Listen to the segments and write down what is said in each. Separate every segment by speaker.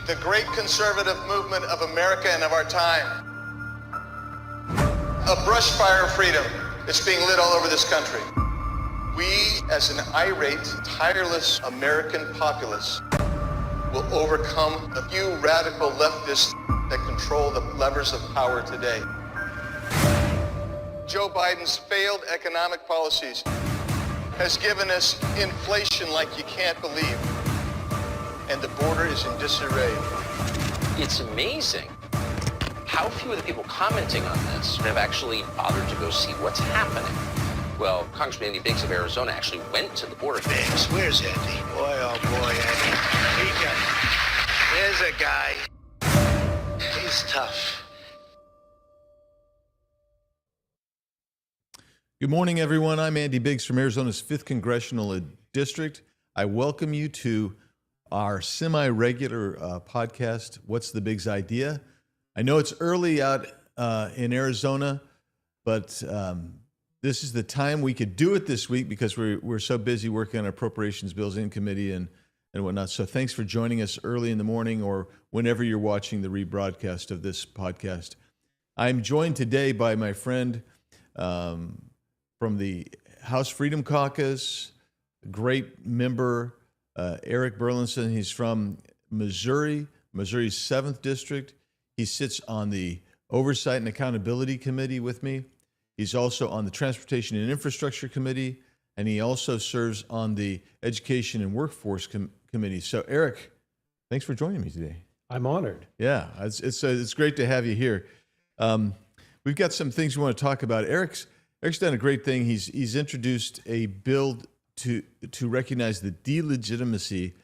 Speaker 1: the great conservative movement of America and of our time. A brush fire of freedom that's being lit all over this country. We, as an irate, tireless American populace, will overcome a few radical leftists that control the levers of power today. Joe Biden's failed economic policies has given us inflation like you can't believe, and the border is in disarray.
Speaker 2: It's amazing how few of the people commenting on this have actually bothered to go see what's happening. Well, Congressman Andy Biggs of Arizona actually went to the border.
Speaker 3: Biggs, where's Andy? Boy, oh boy, Andy. There's a guy. He's tough.
Speaker 4: Good morning, everyone. I'm Andy Biggs from Arizona's 5th Congressional District. I welcome you to our semi-regular podcast, What's the Biggs Idea? I know it's early out in Arizona, but this is the time we could do it this week because we're so busy working on appropriations bills in committee and whatnot. So thanks for joining us early in the morning or whenever you're watching the rebroadcast of this podcast. I'm joined today by my friend from the House Freedom Caucus, great member, Eric Burlison. He's from Missouri's 7th District. He sits on the Oversight and Accountability Committee with me. He's also on the Transportation and Infrastructure Committee, and he also serves on the Education and Workforce Committee. So, Eric, thanks for joining me today.
Speaker 5: I'm honored.
Speaker 4: Yeah, it's great to have you here. We've got some things we want to talk about. Eric's done a great thing. He's introduced a bill to recognize the delegitimacy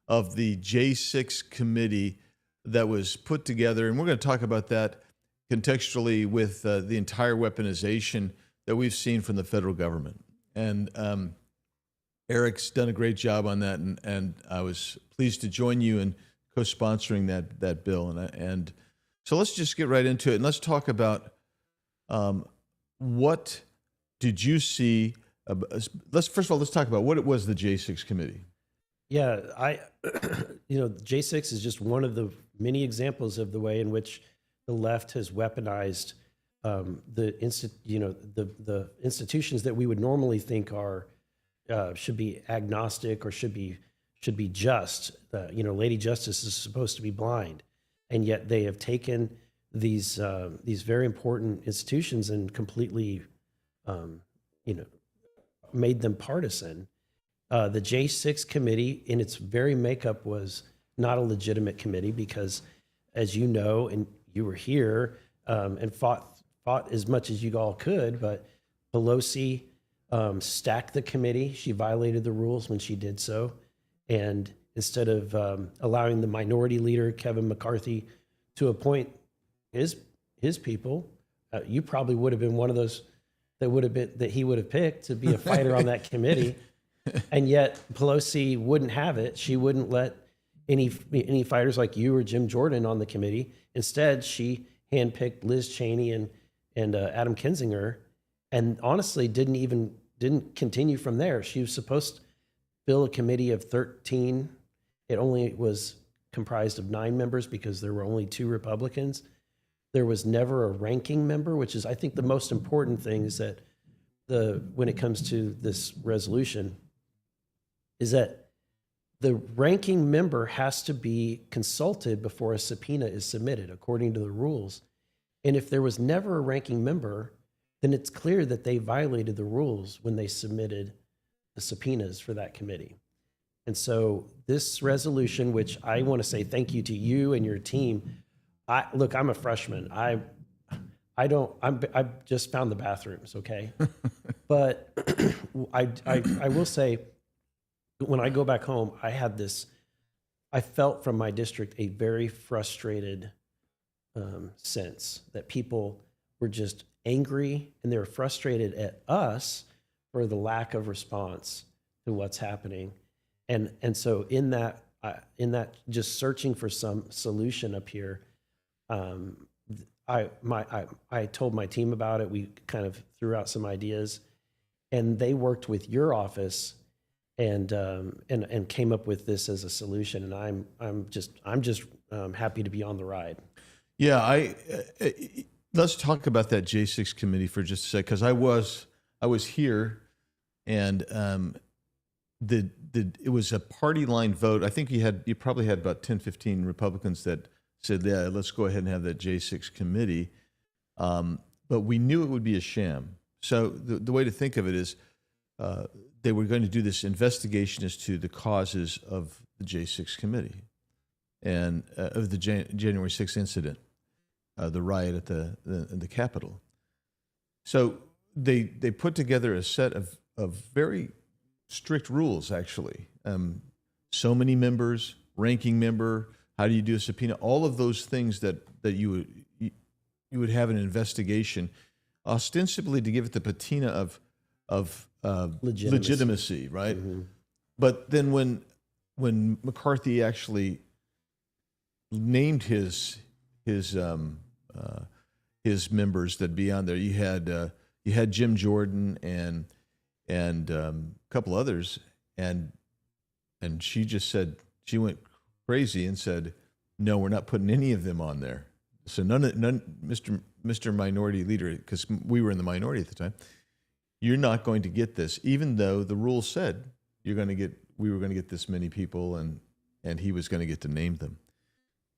Speaker 4: of the J6 committee that was put together, and we're going to talk about that contextually with the entire weaponization that we've seen from the federal government. And Eric's done a great job on that, and I was pleased to join you in co-sponsoring that bill. And so let's just get right into it, and let's talk about what did you see? First of all, let's talk about what it was the J6 committee.
Speaker 5: Yeah, J6 is just one of the many examples of the way in which the left has weaponized the institutions that we would normally think are should be agnostic or should be just. Lady Justice is supposed to be blind, and yet they have taken these very important institutions and completely, made them partisan. The J6 committee, in its very makeup, was not a legitimate committee because, as you know, and you were here and fought as much as you all could, but Pelosi stacked the committee. She violated the rules when she did so, and instead of allowing the minority leader Kevin McCarthy to appoint his people, you probably would have been one of those that he would have picked to be a fighter on that committee. And yet Pelosi wouldn't have it. She wouldn't let any fighters like you or Jim Jordan on the committee. Instead, she handpicked Liz Cheney and Adam Kinzinger, and honestly didn't continue from there. She was supposed to fill a committee of 13. It only was comprised of 9 members because there were only 2 Republicans. There was never a ranking member, which is, I think, the most important thing is that when it comes to this resolution, is that the ranking member has to be consulted before a subpoena is submitted, according to the rules. And if there was never a ranking member, then it's clear that they violated the rules when they submitted the subpoenas for that committee. And so this resolution, which I want to say thank you to you and your team. Look, I'm a freshman. I just found the bathrooms, okay? But I will say, when I go back home, I felt from my district a very frustrated sense that people were just angry and they were frustrated at us for the lack of response to what's happening. And so in that just searching for some solution up here, I told my team about it. We kind of threw out some ideas, and they worked with your office and came up with this as a solution. And I'm just happy to be on the ride.
Speaker 4: Yeah, let's talk about that J6 committee for just a sec, because I was here, and it was a party line vote. I think you probably had about 10, 15 Republicans that said, yeah, let's go ahead and have that J6 committee. But we knew it would be a sham. So the way to think of it is they were going to do this investigation as to the causes of the J6 committee and of the January 6th incident, the riot at the Capitol. So they put together a set of very strict rules, actually. So many members, ranking member, how do you do a subpoena? All of those things that you would have an investigation, ostensibly to give it the patina of legitimacy, right? Mm-hmm. But then when McCarthy actually named his members that be on there, you had Jim Jordan and a couple others, and she just said, she went crazy and said, no, we're not putting any of them on there. So none, Mr. Minority Leader, because we were in the minority at the time, you're not going to get this, even though the rules said we were going to get this many people, and he was going to get to name them.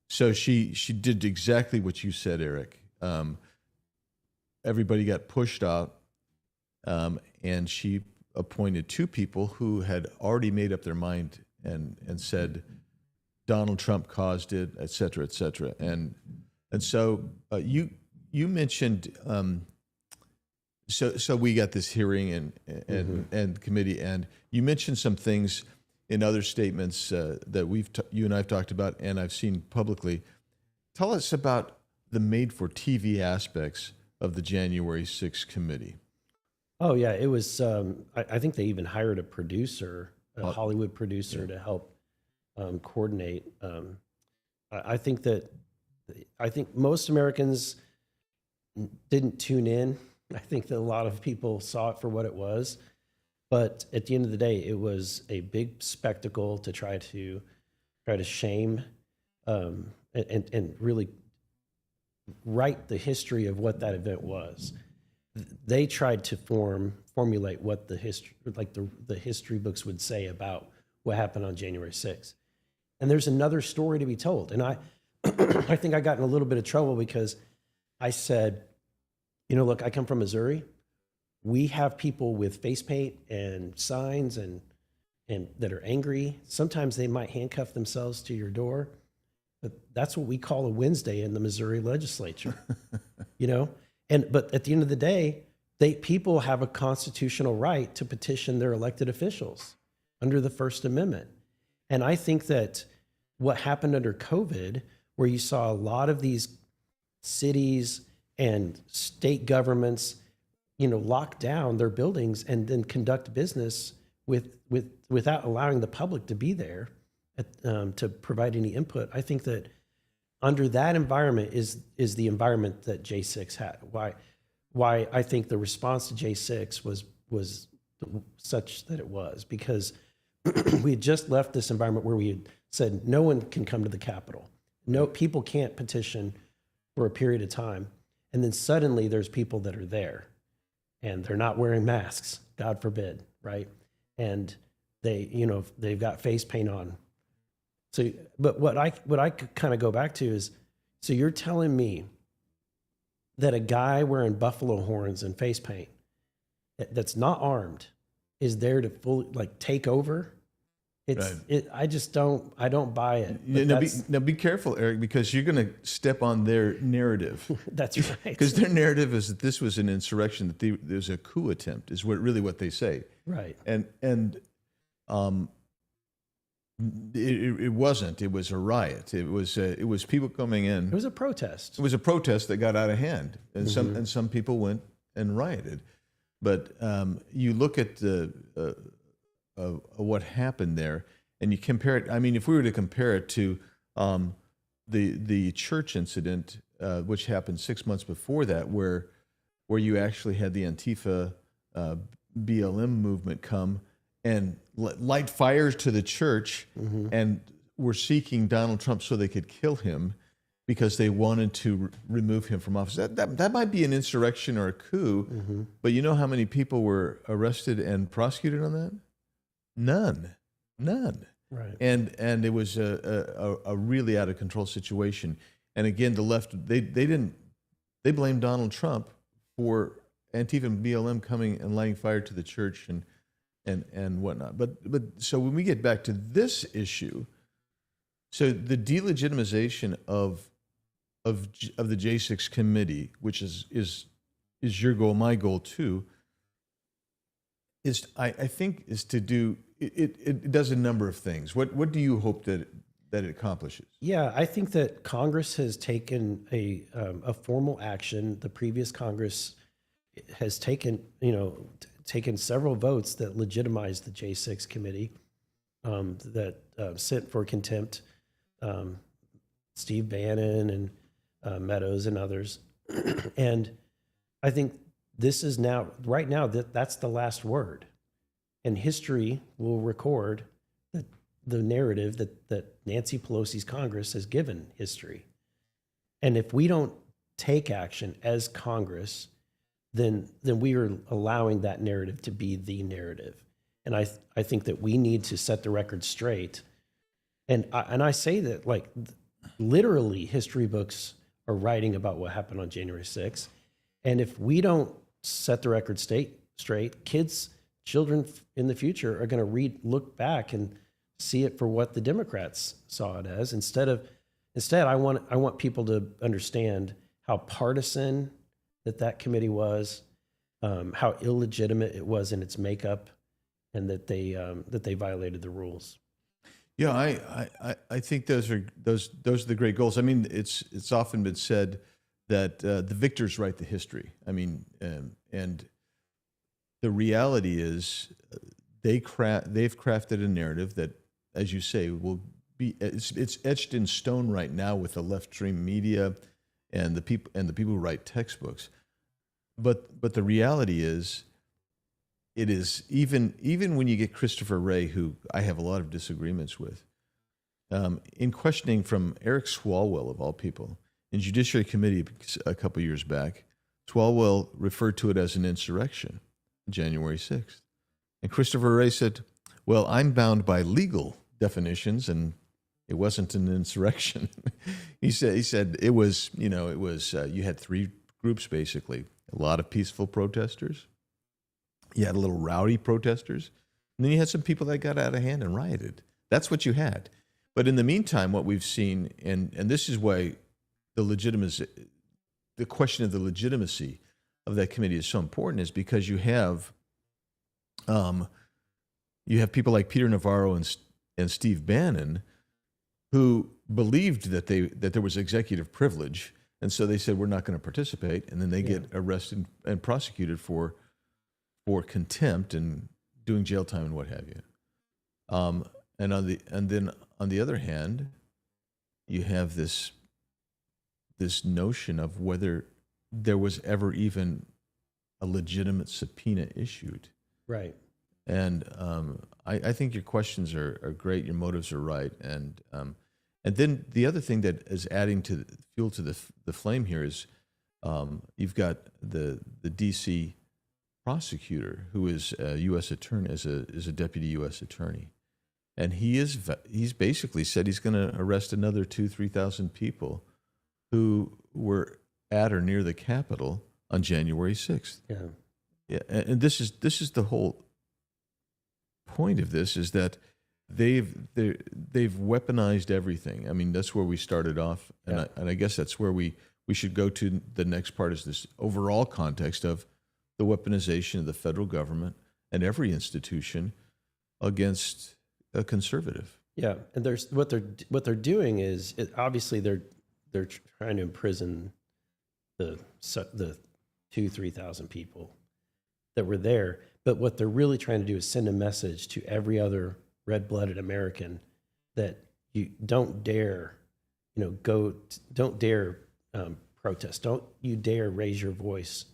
Speaker 4: So she did exactly what you said, Eric. Everybody got pushed out, and she appointed two people who had already made up their mind and said Donald Trump caused it, et cetera, et cetera. And so you mentioned, so we got this hearing and committee, and you mentioned some things in other statements that you and I've talked about, and I've seen publicly. Tell us about the made-for-TV aspects of the January 6th committee.
Speaker 5: Oh yeah, it was. I think they even hired a producer, a Hollywood producer, to help coordinate. I think most Americans didn't tune in. I think that a lot of people saw it for what it was, but at the end of the day, it was a big spectacle to try to shame and really write the history of what that event was. They tried to formulate what the history, like the history books would say about what happened on January 6th. And there's another story to be told. And I think I got in a little bit of trouble because I said, look, I come from Missouri. We have people with face paint and signs and that are angry. Sometimes they might handcuff themselves to your door, but that's what we call a Wednesday in the Missouri legislature, But at the end of the day, people have a constitutional right to petition their elected officials under the First Amendment. And I think that what happened under COVID, where you saw a lot of these cities and state governments, lock down their buildings and then conduct business without allowing the public to be there to provide any input. I think that under that environment is the environment that J6 had. Why I think the response to J6 was such that it was, because we had just left this environment where we had said no one can come to the Capitol. No, people can't petition for a period of time. And then suddenly there's people that are there and they're not wearing masks, God forbid, right? And they've got face paint on. So, but what I could kind of go back to is, so you're telling me that a guy wearing buffalo horns and face paint that's not armed is there to fully take over? I don't buy it.
Speaker 4: Now be careful, Eric, because you're going to step on their narrative.
Speaker 5: That's right. Because
Speaker 4: their narrative is that this was an insurrection, that there's a coup attempt, is what they say.
Speaker 5: Right.
Speaker 4: And it wasn't. It was a riot. It was people coming in.
Speaker 5: It was a protest.
Speaker 4: It was a protest that got out of hand, and some people went and rioted. But you look at what happened there, and you compare it. I mean, if we were to compare it to the church incident, which happened 6 months before that, where you actually had the Antifa BLM movement come and light fires to the church, and were seeking Donald Trump so they could kill him because they wanted to remove him from office. That might be an insurrection or a coup, but you know how many people were arrested and prosecuted on that? None.
Speaker 5: Right.
Speaker 4: And it was a really out of control situation. And again, the left, they blamed Donald Trump for Antifa and BLM coming and lighting fire to the church and whatnot. But so when we get back to this issue, so the delegitimization of the J6 committee, which is your goal, my goal too, is I think is to do it does a number of things. What do you hope that it accomplishes?
Speaker 5: Yeah, I think that Congress has taken a formal action. The previous Congress has taken several votes that legitimized the J6 committee that sent for contempt Steve Bannon and Meadows and others. And I think this is right now, that's the last word. And history will record the narrative that Nancy Pelosi's Congress has given history. And if we don't take action as Congress, then we are allowing that narrative to be the narrative. And I think that we need to set the record straight. And I say that, like, literally history books are writing about what happened on January 6th. And if we don't set the record straight, children in the future are going to look back and see it for what the Democrats saw it as. Instead, I want people to understand how partisan that committee was, how illegitimate it was in its makeup, and that they violated the rules.
Speaker 4: Yeah, I think those are the great goals. I mean, it's often been said that the victors write the history. I mean, and the reality is they've crafted a narrative that, as you say, will be it's etched in stone right now with the left-stream media and the people who write textbooks. But the reality is, it is even when you get Christopher Wray, who I have a lot of disagreements with, in questioning from Eric Swalwell of all people in Judiciary Committee a couple years back, Swalwell referred to it as an insurrection, January 6th, and Christopher Wray said, "Well, I'm bound by legal definitions, and it wasn't an insurrection." he said it was you had three groups basically: a lot of peaceful protesters. You had a little rowdy protesters, and then you had some people that got out of hand and rioted. That's what you had. But in the meantime, what we've seen, and this is why the question of the legitimacy of that committee is so important, is because you have people like Peter Navarro and Steve Bannon who believed that there was executive privilege, and so they said, we're not going to participate, and then they get arrested and prosecuted for contempt and doing jail time and what have you. And then on the other hand, you have this notion of whether there was ever even a legitimate subpoena issued.
Speaker 5: Right.
Speaker 4: And I think your questions are great. Your motives are right. And then the other thing that is adding to fuel to the flame here is you've got the D.C. prosecutor who is a U.S. attorney, is a deputy U.S. attorney, and he's basically said he's going to arrest another 2,000-3,000 people who were at or near the Capitol on January 6th. Yeah, and this is the whole point of this, is that they've weaponized everything. I mean, that's where we started off, and I guess that's where we should go to. The next part is this overall context of the weaponization of the federal government and every institution against a conservative.
Speaker 5: Yeah, and what they're doing is obviously they're trying to imprison the 2,000-3,000 people that were there. But what they're really trying to do is send a message to every other red-blooded American that you don't dare, don't dare protest. Don't you dare raise your voice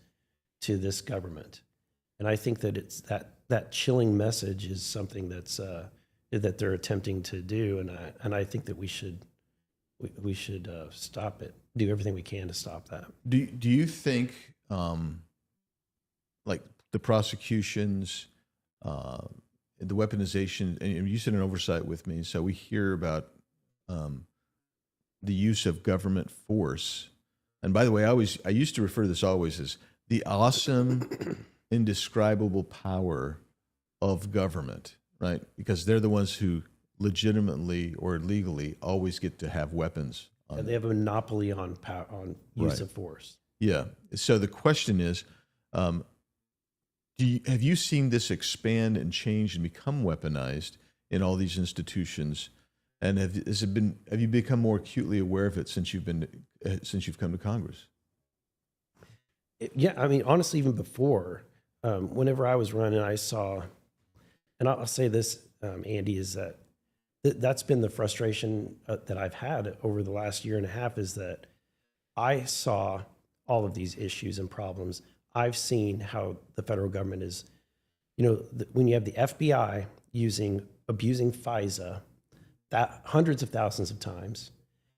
Speaker 5: to this government. And I think that it's that chilling message is something that's that they're attempting to do, and I think that we should stop it, do everything we can to stop that.
Speaker 4: Do you think like the prosecutions, the weaponization, and you sit in oversight with me, so we hear about the use of government force. And by the way, I used to refer to this always as the awesome, indescribable power of government, right? Because they're the ones who legitimately or legally always get to have weapons.
Speaker 5: And they have a monopoly on power, on use
Speaker 4: Right.
Speaker 5: of force.
Speaker 4: Yeah. So the question is, have you seen this expand and change and become weaponized in all these institutions? And have you become more acutely aware of it since you've come to Congress?
Speaker 5: Yeah, I mean, honestly, even before, whenever I was running, I saw, and I'll say this, Andy, is that that's been the frustration that I've had over the last year and a half, is that I saw all of these issues and problems. I've seen how the federal government is, when you have the FBI abusing FISA, that hundreds of thousands of times,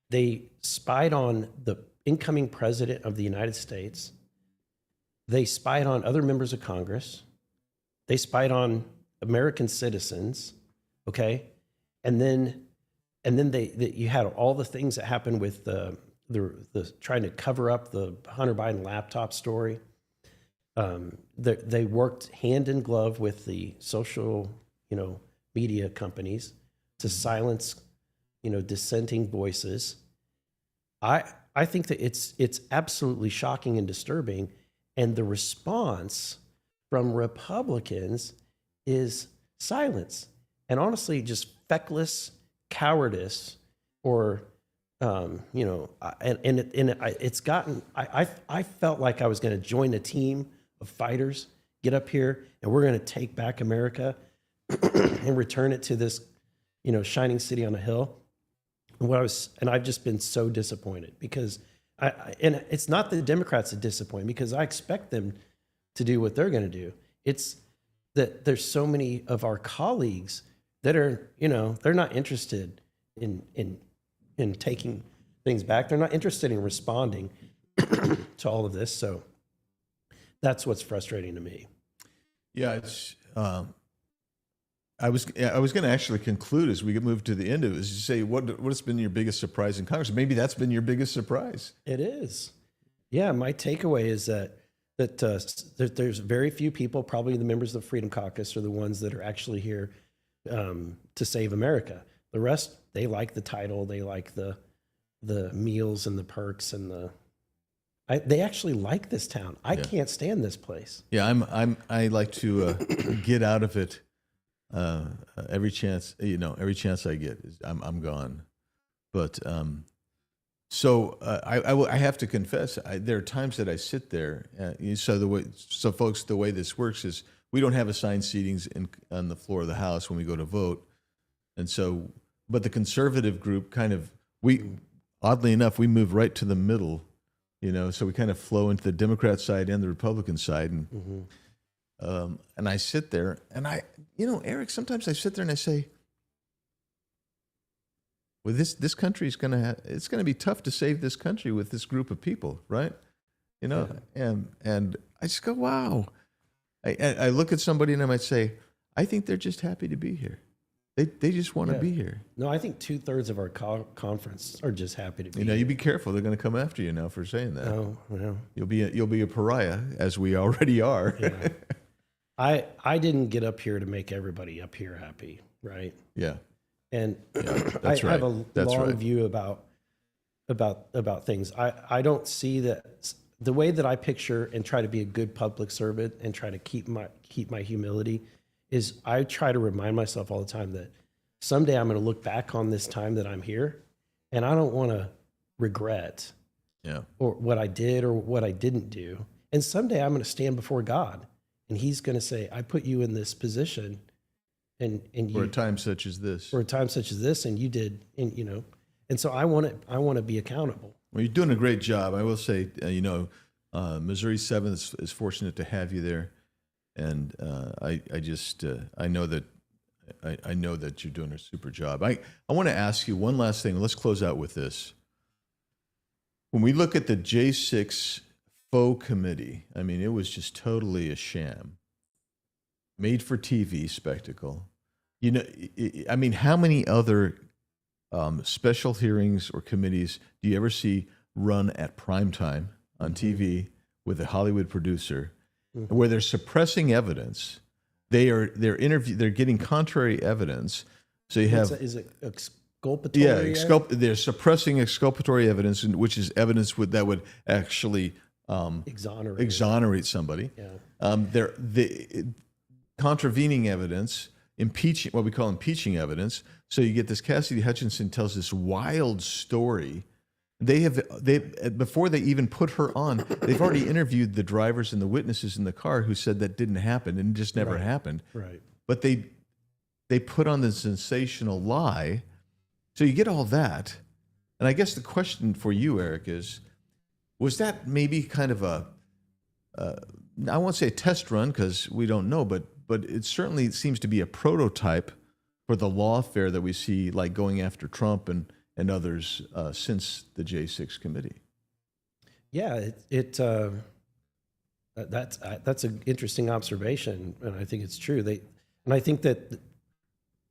Speaker 5: they spied on the incoming president of the United States. They spied on other members of Congress. They spied on American citizens. Okay. And then you had all the things that happened with the trying to cover up the Hunter Biden laptop story. They worked hand in glove with the social, media companies to silence, dissenting voices. I think that it's absolutely shocking and disturbing, and the response from Republicans is silence, and honestly, just feckless cowardice, or it's gotten. I felt like I was going to join a team of fighters, get up here, and we're going to take back America and return it to this, shining city on a hill. And I've just been so disappointed, because and it's not the Democrats that disappoint me, because I expect them to do what they're going to do. It's that there's so many of our colleagues that are, they're not interested in taking things back. They're not interested in responding to all of this. So that's what's frustrating to me.
Speaker 4: Yeah, it's. I was going to actually conclude as we move to the end of it, is to say what has been your biggest surprise in Congress? Maybe that's been your biggest surprise.
Speaker 5: It is. Yeah, my takeaway is that there's very few people, probably the members of the Freedom Caucus, are the ones that are actually here to save America. The rest, they like the title, they like the meals and the perks and they actually like this town. I can't stand this place.
Speaker 4: Yeah, I like to get out of it. Every chance I get, I'm gone. But I have to confess, there are times that I sit there. So folks, the way this works is we don't have assigned seatings on the floor of the House when we go to vote, and so, but the conservative group oddly enough, we move right to the middle, so we kind of flow into the Democrat side and the Republican side, and.
Speaker 5: Mm-hmm.
Speaker 4: And I sit there, and Eric, sometimes I sit there and I say, well, this country is it's going to be tough to save this country with this group of people, right? And I just go, wow. I look at somebody and I might say, I think they're just happy to be here. They just want to be here.
Speaker 5: No, I think 2/3 of our conference are just happy to be here.
Speaker 4: You be careful. They're going to come after you now for saying that.
Speaker 5: Oh, well.
Speaker 4: You'll be a pariah, as we already are.
Speaker 5: Yeah. I didn't get up here to make everybody up here happy, right?
Speaker 4: Yeah.
Speaker 5: And
Speaker 4: that's
Speaker 5: I have a
Speaker 4: That's
Speaker 5: long
Speaker 4: right.
Speaker 5: view about things. I don't see that the way that I picture and try to be a good public servant and try to keep my humility is I try to remind myself all the time that someday I'm going to look back on this time that I'm here, and I don't want to regret or what I did or what I didn't do. And someday I'm going to stand before God, and He's going to say, I put you in this position, and
Speaker 4: For a time such as this.
Speaker 5: and you did, and so I want to be accountable.
Speaker 4: Well, you're doing a great job. I will say, Missouri 7th is fortunate to have you there. And I know that I know that you're doing a super job. I want to ask you one last thing. Let's close out with this. When we look at the J6 faux committee, I mean, it was just totally a sham, made for TV spectacle. You know, I mean, how many other special hearings or committees do you ever see run at prime time on TV with a Hollywood producer, where they're suppressing evidence? They're getting contrary evidence. So you have
Speaker 5: is it exculpatory?
Speaker 4: Yeah, they're suppressing exculpatory evidence, which is evidence that would actually exonerate somebody.
Speaker 5: Yeah.
Speaker 4: They're contravening evidence, what we call impeaching evidence. So you get this. Cassidy Hutchinson tells this wild story. They before they even put her on, they've already interviewed the drivers and the witnesses in the car who said that didn't happen and just never happened.
Speaker 5: Right.
Speaker 4: But they put on the sensational lie. So you get all that. And I guess the question for you, Eric, is, was that maybe kind of I won't say a test run because we don't know, but it certainly seems to be a prototype for the lawfare that we see, like going after Trump and others since the J6 committee.
Speaker 5: Yeah, that's an interesting observation, and I think it's true. And I think that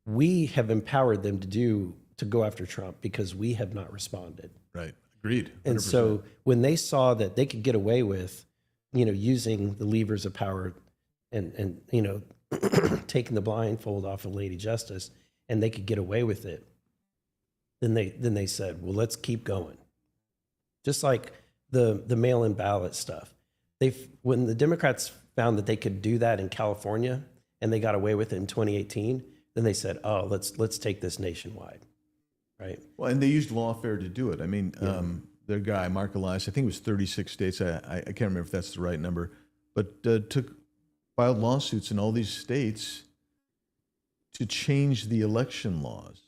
Speaker 5: we have empowered them to go after Trump because we have not responded.
Speaker 4: Right. Agreed. 100%.
Speaker 5: And so when they saw that they could get away with, using the levers of power and taking the blindfold off of Lady Justice, and they could get away with it, then they said, well, let's keep going. Just like the mail-in ballot stuff. When the Democrats found that they could do that in California and they got away with it in 2018, then they said, oh, let's take this nationwide. Right.
Speaker 4: Well, and they used lawfare to do it. I mean, their guy, Mark Elias, I think it was 36 states. I can't remember if that's the right number, but filed lawsuits in all these states to change the election laws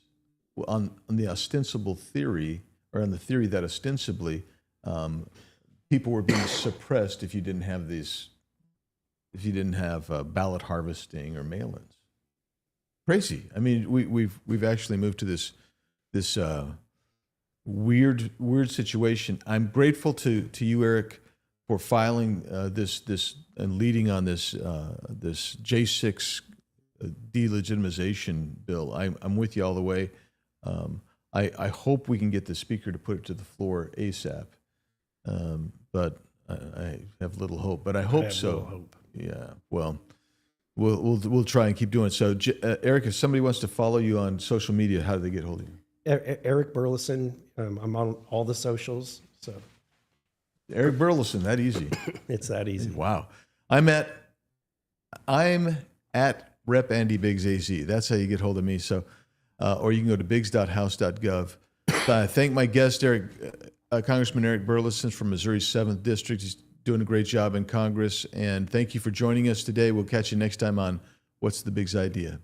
Speaker 4: on the ostensible theory, or on the theory that ostensibly people were being suppressed if you didn't have ballot harvesting or mail-ins. Crazy. I mean, we've actually moved to this weird situation. I'm grateful to you, Eric, for filing this and leading on this J6 delegitimization bill. I'm with you all the way. I hope we can get the speaker to put it to the floor ASAP, but I have little hope. But I hope so.
Speaker 5: Little hope.
Speaker 4: Yeah. Well, we'll try and keep doing it. So, Eric, if somebody wants to follow you on social media, how do they get hold of you?
Speaker 5: Eric Burlison. I'm on all the socials. So
Speaker 4: Eric Burlison, that easy.
Speaker 5: It's that easy.
Speaker 4: Wow. I'm at Rep Andy Biggs AZ. That's how you get hold of me. So, or you can go to biggs.house.gov. Thank my guest, Congressman Eric Burlison from Missouri's 7th District. He's doing a great job in Congress. And thank you for joining us today. We'll catch you next time on What's the Biggs Idea?